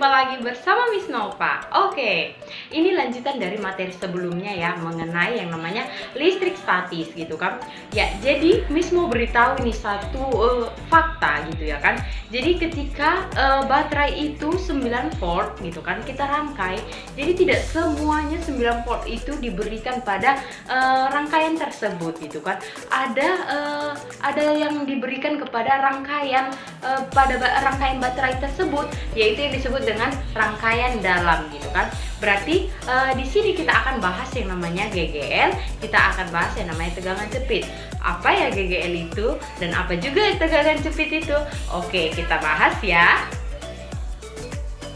jumpa lagi bersama Miss Nova. Oke, ini lanjutan dari materi sebelumnya ya, mengenai yang namanya listrik statis gitu kan. Ya, jadi Miss mau beritahu ini satu fakta gitu ya kan. Jadi ketika baterai itu 9 volt gitu kan, kita rangkai. Jadi tidak semuanya 9 volt itu diberikan pada rangkaian tersebut gitu kan. Ada yang diberikan kepada rangkaian pada rangkaian baterai tersebut, yaitu yang disebut dengan rangkaian dalam gitu kan. Berarti di sini kita akan bahas yang namanya GGL, kita akan bahas yang namanya tegangan jepit. Apa ya GGL itu dan apa juga tegangan jepit itu? Oke, kita bahas ya.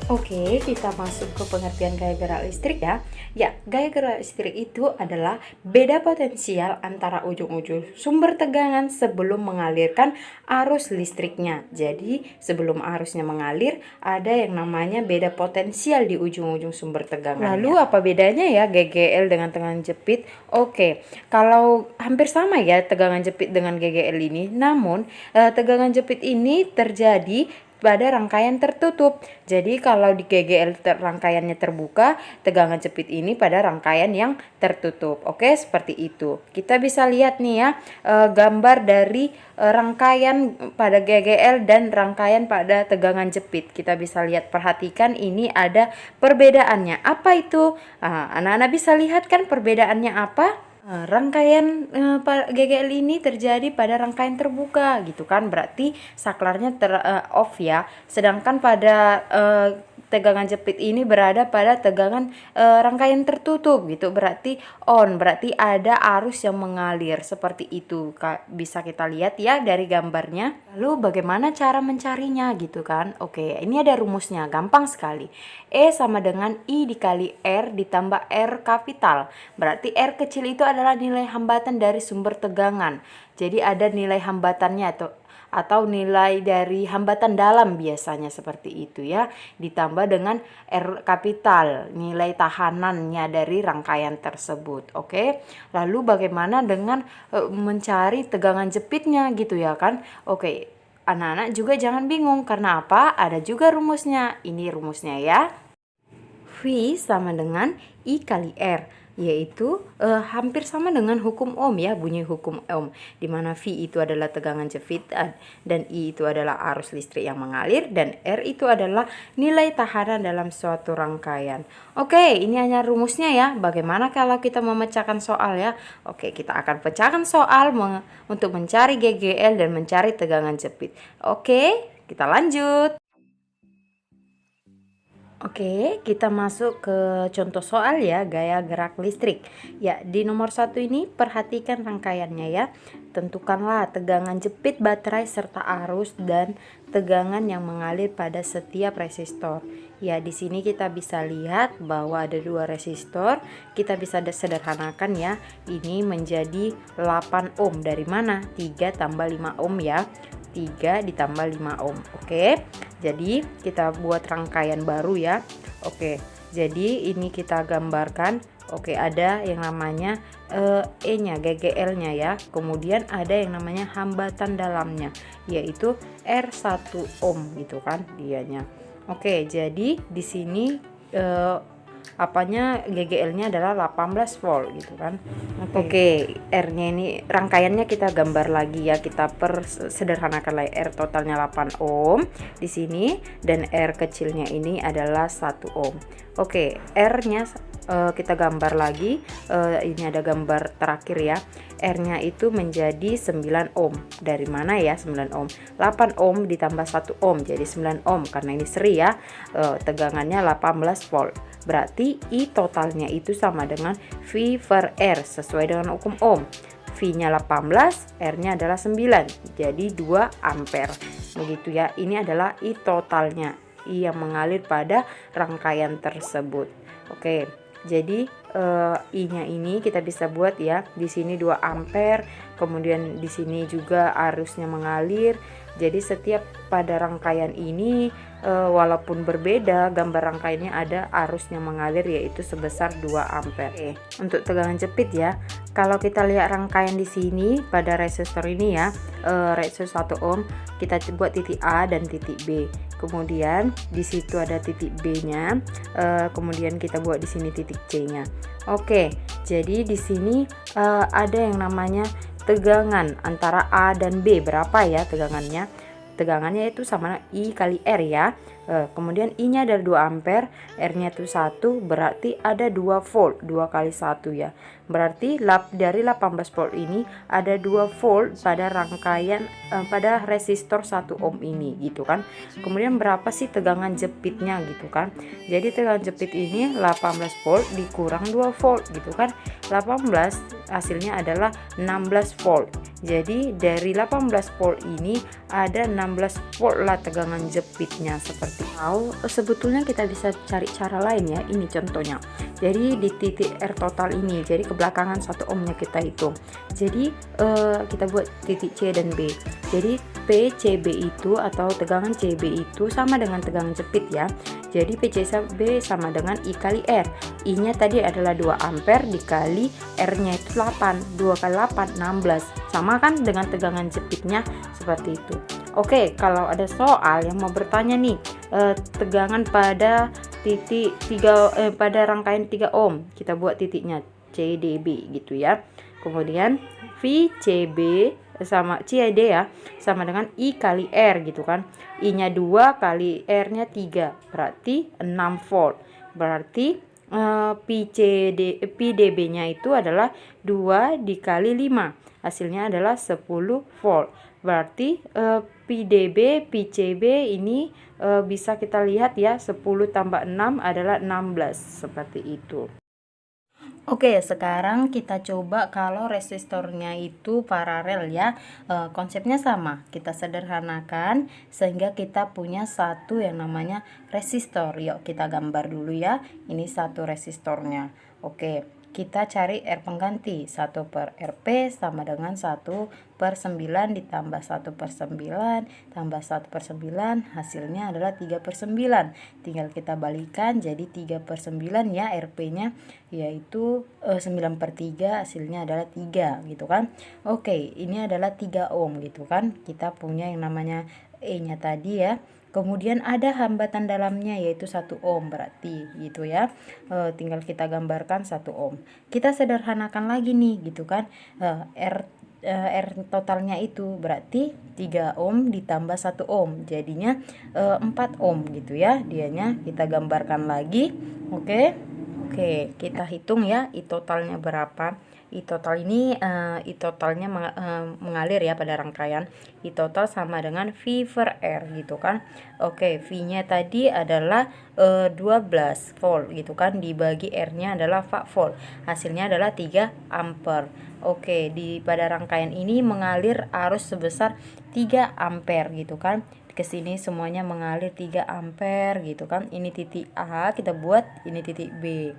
Oke, kita masuk ke pengertian gaya gerak listrik ya. Ya, gaya gerak listrik itu adalah beda potensial antara ujung-ujung sumber tegangan sebelum mengalirkan arus listriknya. Jadi, sebelum arusnya mengalir, ada yang namanya beda potensial di ujung-ujung sumber tegangan. Lalu apa bedanya ya GGL dengan tegangan jepit? Oke, kalau hampir sama ya tegangan jepit dengan GGL ini, namun tegangan jepit ini terjadi pada rangkaian tertutup. Jadi kalau di GGL rangkaiannya terbuka, tegangan jepit ini pada rangkaian yang tertutup. Oke, seperti itu. Kita bisa lihat nih ya gambar dari rangkaian pada GGL dan rangkaian pada tegangan jepit. Kita bisa lihat, perhatikan ini ada perbedaannya. Apa itu? Anak-anak bisa lihat kan perbedaannya apa? Rangkaian GGL ini terjadi pada rangkaian terbuka gitu kan, berarti saklarnya off ya, sedangkan pada tegangan jepit ini berada pada tegangan rangkaian tertutup gitu, berarti on, berarti ada arus yang mengalir seperti itu. Bisa kita lihat ya dari gambarnya. Lalu bagaimana cara mencarinya gitu kan? Oke, ini ada rumusnya, gampang sekali. E sama dengan I dikali R ditambah R kapital. Berarti R kecil itu adalah nilai hambatan dari sumber tegangan. Jadi ada nilai hambatannya atau nilai dari hambatan dalam biasanya seperti itu ya, ditambah dengan R kapital, nilai tahanannya dari rangkaian tersebut. Oke, lalu bagaimana dengan mencari tegangan jepitnya gitu ya kan? Oke, anak-anak juga jangan bingung, karena apa? Ada juga rumusnya. Ini rumusnya ya, V sama dengan I kali R, yaitu hampir sama dengan hukum Ohm ya, bunyi hukum Ohm, di mana V itu adalah tegangan jepit dan I itu adalah arus listrik yang mengalir, dan R itu adalah nilai tahanan dalam suatu rangkaian. Oke, ini hanya rumusnya ya. Bagaimana kalau kita memecahkan soal ya? Oke, kita akan pecahkan soal untuk mencari GGL dan mencari tegangan jepit. Oke, kita lanjut. Oke, kita masuk ke contoh soal ya, gaya gerak listrik. Ya, di nomor 1 ini perhatikan rangkaiannya ya. Tentukanlah tegangan jepit baterai serta arus dan tegangan yang mengalir pada setiap resistor. Ya, di sini kita bisa lihat bahwa ada 2 resistor. Kita bisa sederhanakan ya. Ini menjadi 8 ohm. Dari mana? 3 tambah 5 ohm ya. 3 ditambah 5 ohm. Oke, jadi kita buat rangkaian baru ya. Oke, jadi ini kita gambarkan. Oke, ada yang namanya E nya, GGL nya ya. Kemudian ada yang namanya hambatan dalamnya, yaitu R1 ohm gitu kan dianya. Oke, jadi di sini GGL-nya adalah 18 volt gitu kan. Oke, R-nya ini rangkaiannya kita gambar lagi ya, kita sederhanakan lagi. R totalnya 8 ohm di sini dan R kecilnya ini adalah 1 ohm. Oke, R-nya kita gambar lagi. Ini ada gambar terakhir ya. R-nya itu menjadi 9 ohm. Dari mana ya 9 ohm? 8 ohm ditambah 1 ohm jadi 9 ohm, karena ini seri ya. Tegangannya 18 volt. Berarti I totalnya itu sama dengan V per R sesuai dengan hukum Ohm. V-nya 18, R-nya adalah 9. Jadi 2 ampere. Begitu ya. Ini adalah I totalnya, I yang mengalir pada rangkaian tersebut. Oke. Jadi I-nya ini kita bisa buat ya. Di sini 2 ampere, kemudian di sini juga arusnya mengalir. Jadi setiap pada rangkaian ini walaupun berbeda, gambar rangkaiannya ada arusnya mengalir yaitu sebesar 2 ampere. Untuk tegangan jepit ya, kalau kita lihat rangkaian di sini pada resistor ini ya, resistor 1 ohm, kita buat titik A dan titik B. Kemudian di situ ada titik B-nya, kemudian kita buat di sini titik C-nya. Oke, jadi di sini ada yang namanya tegangan antara A dan B. Berapa ya tegangannya? Tegangannya itu sama I kali R ya. Kemudian I nya adalah 2 ampere, R nya itu 1, berarti ada 2 volt, 2 kali 1 ya. Berarti dari 18 volt ini ada 2 volt pada rangkaian pada resistor 1 ohm ini gitu kan. Kemudian berapa sih tegangan jepitnya gitu kan. Jadi tegangan jepit ini 18 volt dikurang 2 volt gitu kan. 18 hasilnya adalah 16 volt. Jadi dari 18 volt ini ada 16 volt lah tegangan jepitnya seperti itu. Sebetulnya kita bisa cari cara lain ya. Ini contohnya. Jadi di titik R total ini, jadi kebelakangan 1 ohmnya kita hitung. Jadi kita buat titik C dan B. Jadi PCB itu atau tegangan CB itu sama dengan tegangan jepit ya. Jadi PCB sama dengan I kali R. I nya tadi adalah 2 ampere dikali R nya itu 8. 2 kali 8 16. Sama kan dengan tegangan jepitnya seperti itu. Oke, kalau ada soal yang mau bertanya nih, tegangan pada titik 3 pada rangkaian 3 ohm, kita buat titiknya CDB gitu ya. Kemudian VCB sama CID ya, sama dengan I kali R gitu kan. I nya 2 kali R nya 3, berarti 6 volt. Berarti PDB nya itu adalah 2 dikali 5, hasilnya adalah 10 volt. Berarti PCB ini bisa kita lihat ya, 10 tambah 6 adalah 16 seperti itu. Oke, sekarang kita coba kalau resistornya itu paralel ya. Konsepnya sama, kita sederhanakan sehingga kita punya satu yang namanya resistor. Yuk kita gambar dulu ya. Ini satu resistornya. Oke, kita cari R pengganti. 1 per Rp sama dengan 1 per 9 ditambah 1 per 9 tambah 1 per 9, hasilnya adalah 3 per 9. Tinggal kita balikan jadi 3 per 9 ya Rp nya, yaitu 9 per 3, hasilnya adalah 3 gitu kan. Oke, ini adalah 3 ohm gitu kan. Kita punya yang namanya E nya tadi ya. Kemudian ada hambatan dalamnya yaitu 1 ohm berarti gitu ya. Tinggal kita gambarkan 1 ohm. Kita sederhanakan lagi nih gitu kan. R totalnya itu berarti 3 ohm ditambah 1 ohm. Jadinya 4 ohm gitu ya. Dianya kita gambarkan lagi. Oke, kita hitung ya I totalnya berapa. I total ini I totalnya mengalir ya pada rangkaian. I total sama dengan V per R gitu kan. Oke, V nya tadi adalah 12 volt gitu kan, dibagi R nya adalah 4 volt, hasilnya adalah 3 ampere. Oke, pada rangkaian ini mengalir arus sebesar 3 ampere gitu kan. Ke sini semuanya mengalir 3 ampere gitu kan. Ini titik A kita buat, ini titik B.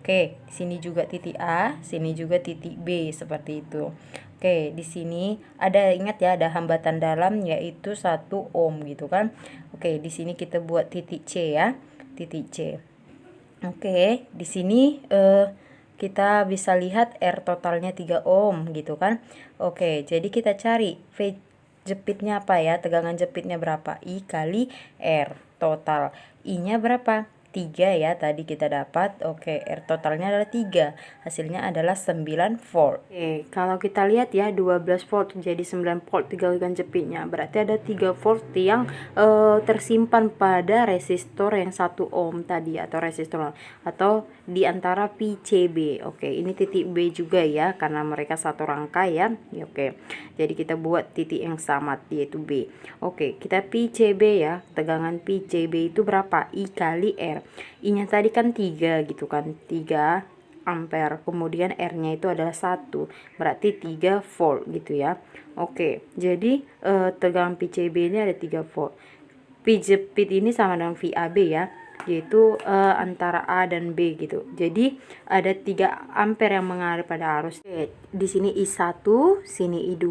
Oke, di sini juga titik A, sini juga titik B seperti itu. Oke, di sini ada, ingat ya, ada hambatan dalam yaitu 1 ohm gitu kan. Oke, di sini kita buat titik C ya, titik C. Oke, di sini kita bisa lihat R totalnya 3 ohm gitu kan. Oke, jadi kita cari V jepitnya apa ya, tegangan jepitnya berapa, I kali R total. I nya berapa, 3 ya tadi kita dapat. Oke, R totalnya adalah 3, hasilnya adalah 9 volt. Oke, kalau kita lihat ya, 12 volt jadi 9 volt tegangan jepitnya, berarti ada 3 volt yang tersimpan pada resistor yang 1 ohm tadi, atau resistor atau di antara PCB. Oke, ini titik B juga ya karena mereka satu rangkai ya. Oke, jadi kita buat titik yang sama yaitu B. Oke, kita PCB ya, tegangan PCB itu berapa, I kali R. I nya tadi kan 3 gitu kan, 3 ampere, kemudian R nya itu adalah 1, berarti 3 volt gitu ya. Oke, jadi tegangan PCB ini ada 3 volt. V jepit ini sama dengan VAB ya. yaitu antara A dan B gitu. Jadi ada 3 ampere yang mengalir pada arus. Oke, di sini I1, sini I2,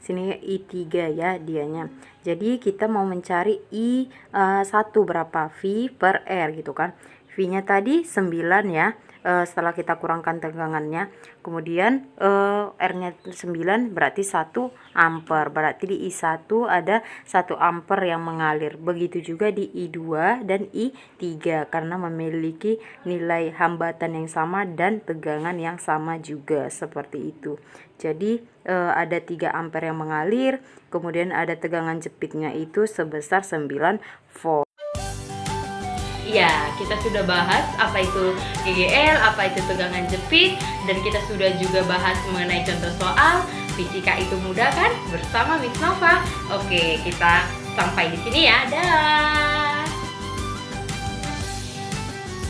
sini I3 ya dianya. Jadi kita mau mencari I1 berapa, V per R gitu kan. V-nya tadi 9 ya. Setelah kita kurangkan tegangannya, kemudian R-nya 9 berarti 1 ampere, berarti di I1 ada 1 ampere yang mengalir. Begitu juga di I2 dan I3 karena memiliki nilai hambatan yang sama dan tegangan yang sama juga, seperti itu. Jadi ada 3 ampere yang mengalir, kemudian ada tegangan jepitnya itu sebesar 9 volt. Ya, kita sudah bahas apa itu GGL, apa itu tegangan jepit, dan kita sudah juga bahas mengenai contoh soal. Fisika itu mudah kan? Bersama Miss Nova. Oke, kita sampai di sini ya. Dah.